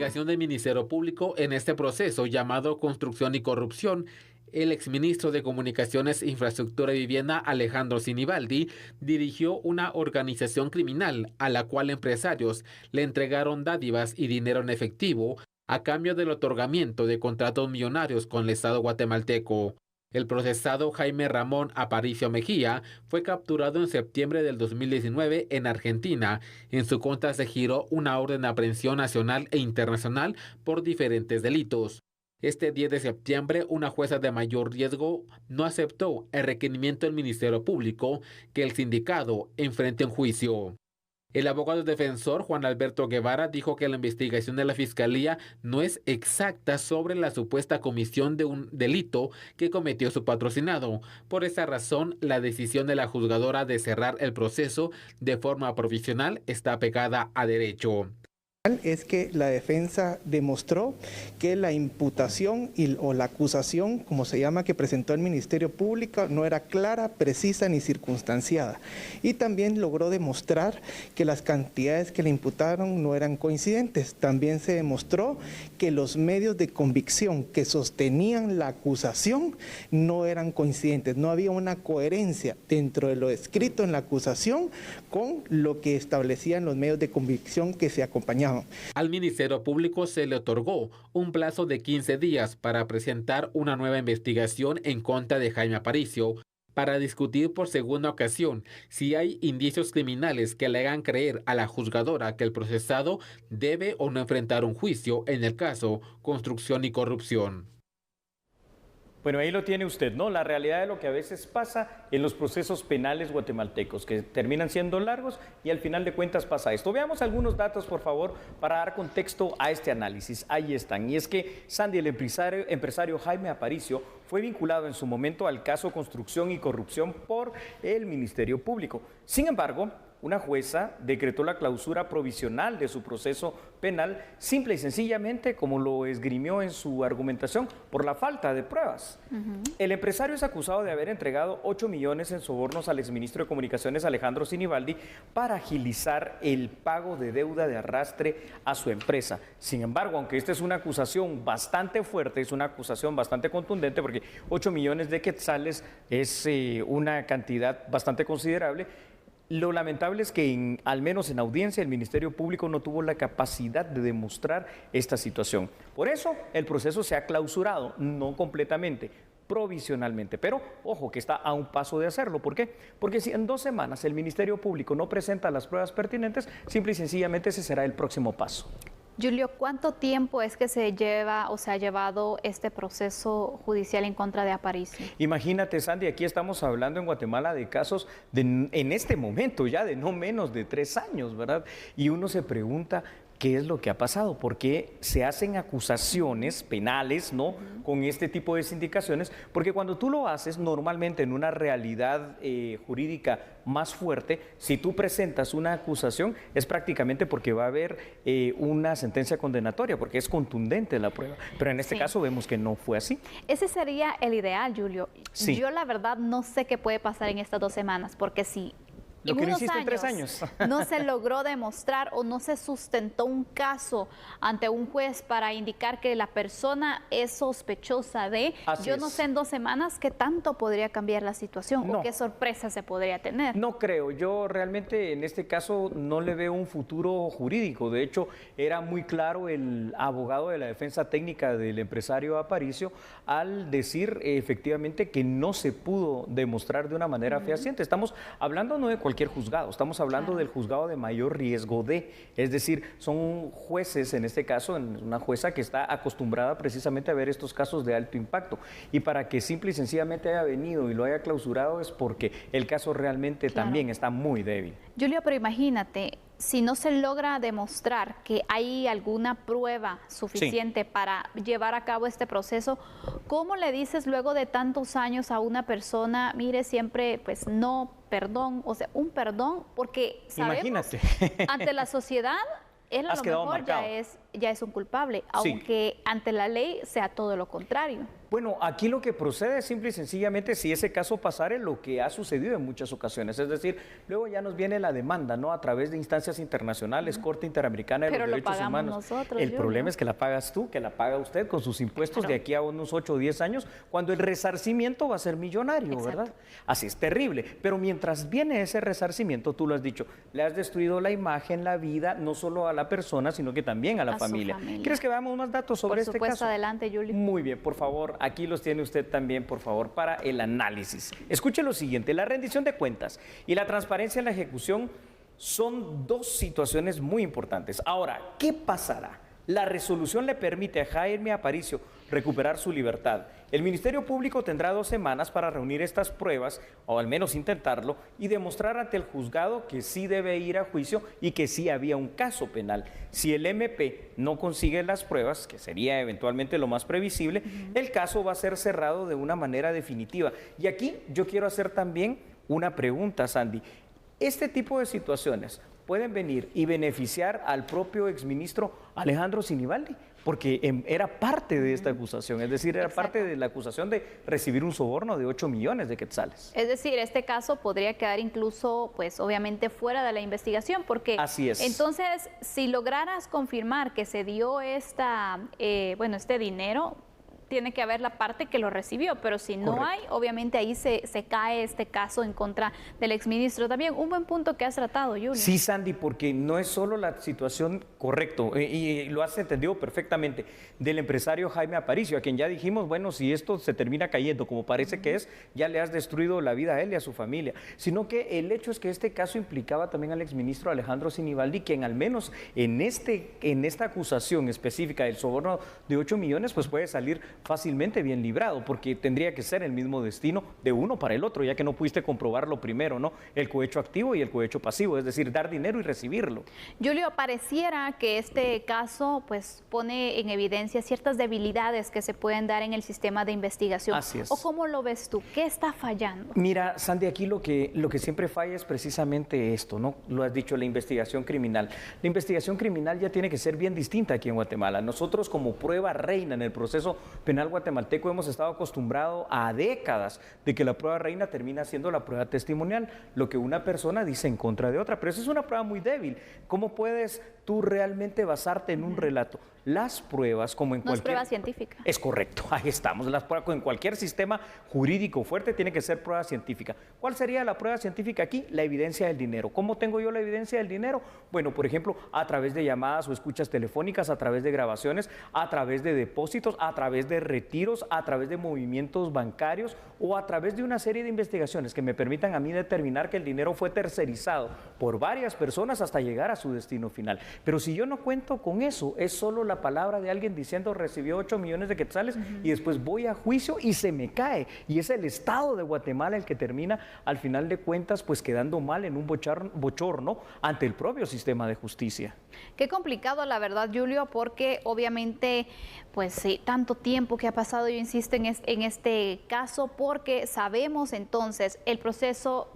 investigación del Ministerio Público en este proceso llamado Construcción y Corrupción, el exministro de Comunicaciones, Infraestructura y Vivienda, Alejandro Sinibaldi, dirigió una organización criminal a la cual empresarios le entregaron dádivas y dinero en efectivo a cambio del otorgamiento de contratos millonarios con el Estado guatemalteco. El procesado Jaime Ramón Aparicio Mejía fue capturado en septiembre del 2019 en Argentina. En su contra se giró una orden de aprehensión nacional e internacional por diferentes delitos. Este 10 de septiembre, una jueza de mayor riesgo no aceptó el requerimiento del Ministerio Público que el sindicado enfrente un juicio. El abogado defensor Juan Alberto Guevara dijo que la investigación de la Fiscalía no es exacta sobre la supuesta comisión de un delito que cometió su patrocinado. Por esa razón, la decisión de la juzgadora de cerrar el proceso de forma provisional está pegada a derecho. Es que la defensa demostró que la imputación o la acusación, como se llama, que presentó el Ministerio Público no era clara, precisa ni circunstanciada. Y también logró demostrar que las cantidades que le imputaron no eran coincidentes. También se demostró que los medios de convicción que sostenían la acusación no eran coincidentes. No había una coherencia dentro de lo escrito en la acusación con lo que establecían los medios de convicción que se acompañaban. Al Ministerio Público se le otorgó un plazo de 15 días para presentar una nueva investigación en contra de Jaime Aparicio, para discutir por segunda ocasión si hay indicios criminales que le hagan creer a la juzgadora que el procesado debe o no enfrentar un juicio en el caso Construcción y Corrupción. Bueno, ahí lo tiene usted, ¿no? La realidad de lo que a veces pasa en los procesos penales guatemaltecos, que terminan siendo largos y al final de cuentas pasa esto. Veamos algunos datos, por favor, para dar contexto a este análisis. Ahí están. Y es que Sandy, el empresario Jaime Aparicio, fue vinculado en su momento al caso Construcción y Corrupción por el Ministerio Público. Sin embargo, una jueza decretó la clausura provisional de su proceso penal, simple y sencillamente, como lo esgrimió en su argumentación, por la falta de pruebas. El empresario es acusado de haber entregado 8 millones en sobornos al exministro de Comunicaciones, Alejandro Sinibaldi, para agilizar el pago de deuda de arrastre a su empresa. Sin embargo, aunque esta es una acusación bastante fuerte, es una acusación bastante contundente, porque 8 millones de quetzales es una cantidad bastante considerable. Lo lamentable es que al menos en audiencia el Ministerio Público no tuvo la capacidad de demostrar esta situación. Por eso el proceso se ha clausurado, no completamente, provisionalmente, pero ojo que está a un paso de hacerlo. ¿Por qué? Porque si en 2 semanas el Ministerio Público no presenta las pruebas pertinentes, simple y sencillamente ese será el próximo paso. Julio, ¿cuánto tiempo es que se lleva o se ha llevado este proceso judicial en contra de Aparicio? Imagínate, Sandy, aquí estamos hablando en Guatemala de casos en este momento ya de no menos de 3 años, ¿verdad? Y uno se pregunta, ¿qué es lo que ha pasado? ¿Por qué se hacen acusaciones penales, ¿no?, con este tipo de sindicaciones? Porque cuando tú lo haces normalmente en una realidad jurídica más fuerte, si tú presentas una acusación es prácticamente porque va a haber una sentencia condenatoria, porque es contundente la prueba. Pero en este caso vemos que no fue así. Ese sería el ideal, Julio. Sí. Yo la verdad no sé qué puede pasar en estas 2 semanas, porque si lo que no hiciste en 3 años. No se logró demostrar o no se sustentó un caso ante un juez para indicar que la persona es sospechosa de, yo no sé en 2 semanas qué tanto podría cambiar la situación o qué sorpresa se podría tener. No creo, yo realmente en este caso no le veo un futuro jurídico. De hecho, era muy claro el abogado de la defensa técnica del empresario Aparicio al decir efectivamente que no se pudo demostrar de una manera fehaciente. Estamos hablando no de cualquier juzgado, estamos hablando del juzgado de mayor riesgo es decir, son jueces, en este caso, una jueza que está acostumbrada precisamente a ver estos casos de alto impacto, y para que simple y sencillamente haya venido y lo haya clausurado es porque el caso realmente también está muy débil. Julio, pero imagínate, si no se logra demostrar que hay alguna prueba suficiente para llevar a cabo este proceso, ¿cómo le dices luego de tantos años a una persona, mire, siempre, pues no, perdón, o sea, un perdón, porque sabemos, ante la sociedad, él a lo mejor ya es un culpable, aunque ante la ley sea todo lo contrario? Bueno, aquí lo que procede es simple y sencillamente, si ese caso pasara, lo que ha sucedido en muchas ocasiones. Es decir, luego ya nos viene la demanda, ¿no? A través de instancias internacionales, Corte Interamericana de los Derechos Humanos. Nosotros, el problema es que la pagas tú, que la paga usted con sus impuestos de aquí a unos 8 o 10 años, cuando el resarcimiento va a ser millonario, ¿verdad? Así es terrible. Pero mientras viene ese resarcimiento, tú lo has dicho, le has destruido la imagen, la vida, no solo a la persona, sino que también a la familia. ¿Quieres que veamos más datos sobre este caso? Por supuesto, adelante, Julio. Muy bien, por favor, aquí los tiene usted también, por favor, para el análisis. Escuche lo siguiente, la rendición de cuentas y la transparencia en la ejecución son dos situaciones muy importantes. Ahora, ¿qué pasará? La resolución le permite a Jaime Aparicio recuperar su libertad. El Ministerio Público tendrá 2 semanas para reunir estas pruebas, o al menos intentarlo, y demostrar ante el juzgado que sí debe ir a juicio y que sí había un caso penal. Si el MP no consigue las pruebas, que sería eventualmente lo más previsible, el caso va a ser cerrado de una manera definitiva. Y aquí yo quiero hacer también una pregunta, Sandy. Este tipo de situaciones pueden venir y beneficiar al propio exministro Alejandro Sinibaldi, porque era parte de esta acusación, es decir, era parte de la acusación de recibir un soborno de 8 millones de quetzales. Es decir, este caso podría quedar incluso, pues obviamente fuera de la investigación, porque así es. Entonces, si lograras confirmar que se dio este dinero, tiene que haber la parte que lo recibió, pero si no Correcto. hay, obviamente ahí se cae este caso en contra del exministro. También un buen punto que has tratado, Julio. Sí, Sandy, porque no es solo la situación, correcto, y lo has entendido perfectamente, del empresario Jaime Aparicio, a quien ya dijimos, bueno, si esto se termina cayendo como parece que es, ya le has destruido la vida a él y a su familia, sino que el hecho es que este caso implicaba también al exministro Alejandro Sinibaldi, quien al menos en esta acusación específica del soborno de 8 millones, pues puede salir fácilmente bien librado, porque tendría que ser el mismo destino de uno para el otro, ya que no pudiste comprobarlo primero, ¿no? El cohecho activo y el cohecho pasivo, es decir, dar dinero y recibirlo. Julio, pareciera que este caso pues pone en evidencia ciertas debilidades que se pueden dar en el sistema de investigación. Así es. ¿O cómo lo ves tú? ¿Qué está fallando? Mira, Sandy, aquí lo que siempre falla es precisamente esto, ¿no? Lo has dicho, la investigación criminal. La investigación criminal ya tiene que ser bien distinta aquí en Guatemala. Nosotros como prueba reina en el proceso penal guatemalteco hemos estado acostumbrados a décadas de que la prueba reina termina siendo la prueba testimonial, lo que una persona dice en contra de otra, pero eso es una prueba muy débil. ¿Cómo puedes tú realmente basarte en un relato? Las pruebas, como en no cualquier... es prueba científica. Es correcto, ahí estamos. Las pruebas, en cualquier sistema jurídico fuerte tiene que ser prueba científica. ¿Cuál sería la prueba científica aquí? La evidencia del dinero. ¿Cómo tengo yo la evidencia del dinero? Bueno, por ejemplo, a través de llamadas o escuchas telefónicas, a través de grabaciones, a través de depósitos, a través de retiros, a través de movimientos bancarios o a través de una serie de investigaciones que me permitan a mí determinar que el dinero fue tercerizado por varias personas hasta llegar a su destino final. Pero si yo no cuento con eso, es solo la palabra de alguien diciendo recibió 8 millones de quetzales y después voy a juicio y se me cae. Y es el Estado de Guatemala el que termina al final de cuentas pues quedando mal en un bochorno ante el propio sistema de justicia. Qué complicado la verdad, Julio, porque obviamente pues sí, tanto tiempo que ha pasado, yo insisto en este caso, porque sabemos entonces el proceso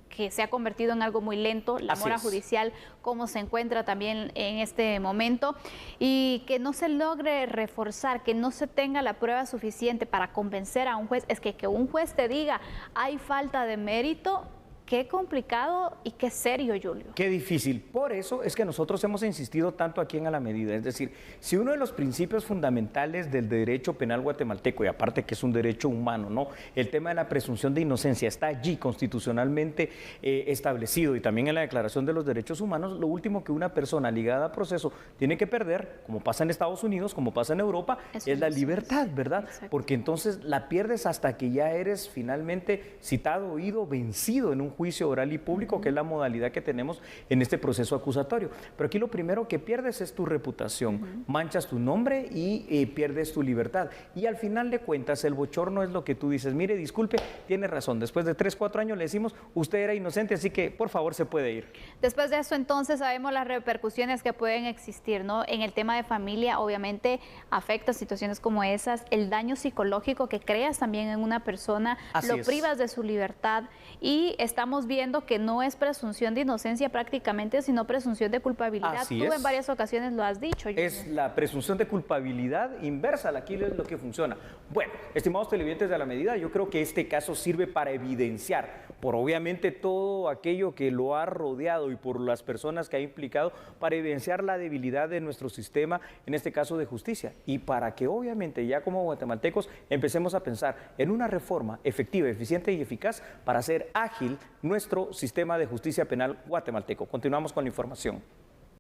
que se ha convertido en algo muy lento, la mora judicial, cómo se encuentra también en este momento, y que no se logre reforzar, que no se tenga la prueba suficiente para convencer a un juez, es que un juez te diga hay falta de mérito. Qué complicado y qué serio, Julio. Qué difícil. Por eso es que nosotros hemos insistido tanto aquí en A la Medida. Es decir, si uno de los principios fundamentales del derecho penal guatemalteco, y aparte que es un derecho humano, ¿no? El tema de la presunción de inocencia está allí constitucionalmente establecido y también en la Declaración de los Derechos Humanos, lo último que una persona ligada a proceso tiene que perder, como pasa en Estados Unidos, como pasa en Europa, es la libertad, ¿verdad? Exacto. Porque entonces la pierdes hasta que ya eres finalmente citado, oído, vencido en un juicio oral y público, que es la modalidad que tenemos en este proceso acusatorio. Pero aquí lo primero que pierdes es tu reputación, manchas tu nombre y pierdes tu libertad. Y al final de cuentas, el bochorno es lo que tú dices, mire, disculpe, tiene razón, después de 3, 4 años le decimos, usted era inocente, así que por favor se puede ir. Después de eso, entonces, sabemos las repercusiones que pueden existir, ¿no? En el tema de familia, obviamente, afecta situaciones como esas, el daño psicológico que creas también en una persona, lo privas de su libertad y estamos estamos viendo que no es presunción de inocencia prácticamente, sino presunción de culpabilidad. Así Tú es. en varias ocasiones lo has dicho. Es la presunción de culpabilidad inversa, aquí es lo que funciona. Bueno, estimados televidentes de La Medida, yo creo que este caso sirve para evidenciar, por obviamente todo aquello que lo ha rodeado y por las personas que ha implicado, para evidenciar la debilidad de nuestro sistema, en este caso de justicia, y para que obviamente ya como guatemaltecos empecemos a pensar en una reforma efectiva, eficiente y eficaz para hacer ágil nuestro sistema de justicia penal guatemalteco. Continuamos con la información.